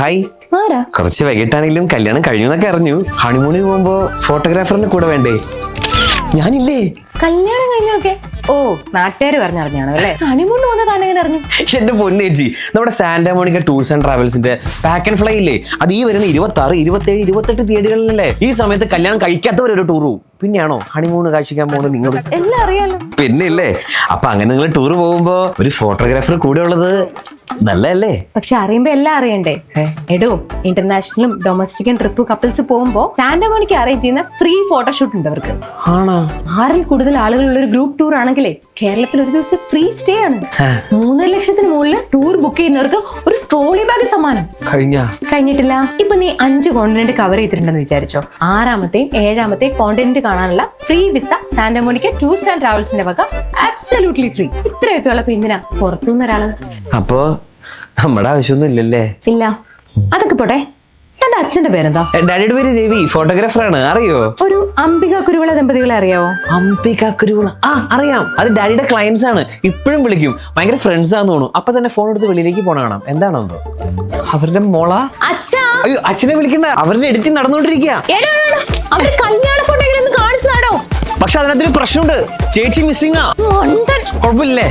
Hi. കുറച്ച് വൈകിട്ടാണെങ്കിലും കല്യാണം കഴിഞ്ഞു എന്നൊക്കെ അറിഞ്ഞു. ഹണിമൂണിന് പോകുമ്പോ ഫോട്ടോഗ്രാഫറിന്റെ കൂടെ വേണ്ടേ? ഞാനില്ലേ? കല്യാണം കഴിഞ്ഞൊക്കെ ഓ നാട്ടുകാര് പറഞ്ഞറിഞ്ഞാണോ അല്ലേ? ഹണിമൂണിന് പോകുന്ന താനെങ്ങനെ അറിഞ്ഞു? എന്റെ പൊന്നേച്ചി, നമ്മുടെ സാന്റാമോണിക്ക ടൂർസ് ആൻഡ് ട്രാവൽസിന്റെ പാക്ക് ആൻഡ് ഫ്ലൈ ഇല്ലേ, അത് ഈ വരുന്ന 26, 27, 28 തീയതികളിലല്ലേ. ഈ സമയത്ത് കല്യാണം കഴിക്കാത്തവരൊരു ടൂർ പോകും. പിന്നെയാണോ ഹണിമൂണ് കാഴ്ചക്കാൻ പോകുന്നത് നിങ്ങൾ? എല്ലാം അറിയാലോ. പിന്നില്ലേ. അപ്പൊ അങ്ങനെ നിങ്ങൾ ടൂർ പോകുമ്പോ ഒരു ഫോട്ടോഗ്രാഫർ കൂടെ ഉള്ളത് നല്ലതല്ലേ? പക്ഷെ അറിയുമ്പോ എല്ലാം അറിയണ്ടേ? എടോ, ഇന്റർനാഷണലും ഡൊമസ്റ്റിക്കും ട്രിപ്പ് കപ്പിൾസ് പോകുമ്പോ സാന്റാമോണിക്ക അറേഞ്ച് ചെയ്യുന്ന ഫ്രീ ഫോട്ടോഷൂട്ട് ഉണ്ട് അവർക്ക്. ആണോ? 6ൽ കൂടുതൽ ആളുകളുള്ള ഒരു ഗ്രൂപ്പ് ടൂർ ആണെങ്കിലേ കേരളത്തിൽ ഒരു ദിവസം ഫ്രീ സ്റ്റേ ആണ്. 3 ലക്ഷത്തിന് മുകളിൽ ടൂർ ബുക്ക് ചെയ്യുന്നവർക്ക് ഒരു ട്രോളി ബാഗ് സമ്മാനം. കഴിഞ്ഞിട്ടില്ല. ഇപ്പൊ നീ 5 കോണ്ടിനെന്റ് കവർ ചെയ്തിട്ടുണ്ടെന്ന് വിചാരിച്ചോ. 6ാമത്തെയും 7ാമത്തെയും കോണ്ടിനെന്റ് കാണാനുള്ള free visa Santa Monica tours and ട്രാവൽസിന്റെ വക അബ്സല്യൂട്ട്ലി ഫ്രീ. ഇത്രയൊക്കെ ഉള്ളപ്പോ എന്തിനാ പുറത്തുനിന്ന് ഒരാള്? അപ്പോ നമ്മുടെ ആവശ്യമൊന്നും ഇല്ലല്ലേ? ഇല്ല. അതൊക്കെ പോട്ടെ, തന്റെ അച്ഛന്റെ പേരെന്താ? ഡാഡിയുടെ പേര് രവി, ഫോട്ടോഗ്രാഫറാണ്. അറിയോ? ഒരു അംബിക കുരുവിള ദമ്പതികളെ അറിയാവോ? അംബിക കുരുവിള? അറിയാം. അത് ഡാഡിയുടെ ക്ലയൻസ് ആണ്. ഇപ്പോഴും വിളിക്കും. ഭയങ്കര ഫ്രണ്ട്സ് ആണെന്ന് തോന്നുന്നു. അപ്പൊ തന്നെ ഫോൺ എടുത്ത് വെളിയിലേക്ക് പോണ കാണാം. എന്താണോ അവരുടെ മോളാ? അയ്യോ, അച്ഛനെ വിളിക്കണ്ട, അവരുടെ എഡിറ്റിംഗ് നടന്നുകൊണ്ടിരിക്കുക. കല്യാണ ഫോട്ടോ കാണിച്ചു. പക്ഷെ അതിനകത്തൊരു പ്രശ്നമുണ്ട്. ചേച്ചി മിസ്സിംഗ്. കുഴപ്പമില്ലേ?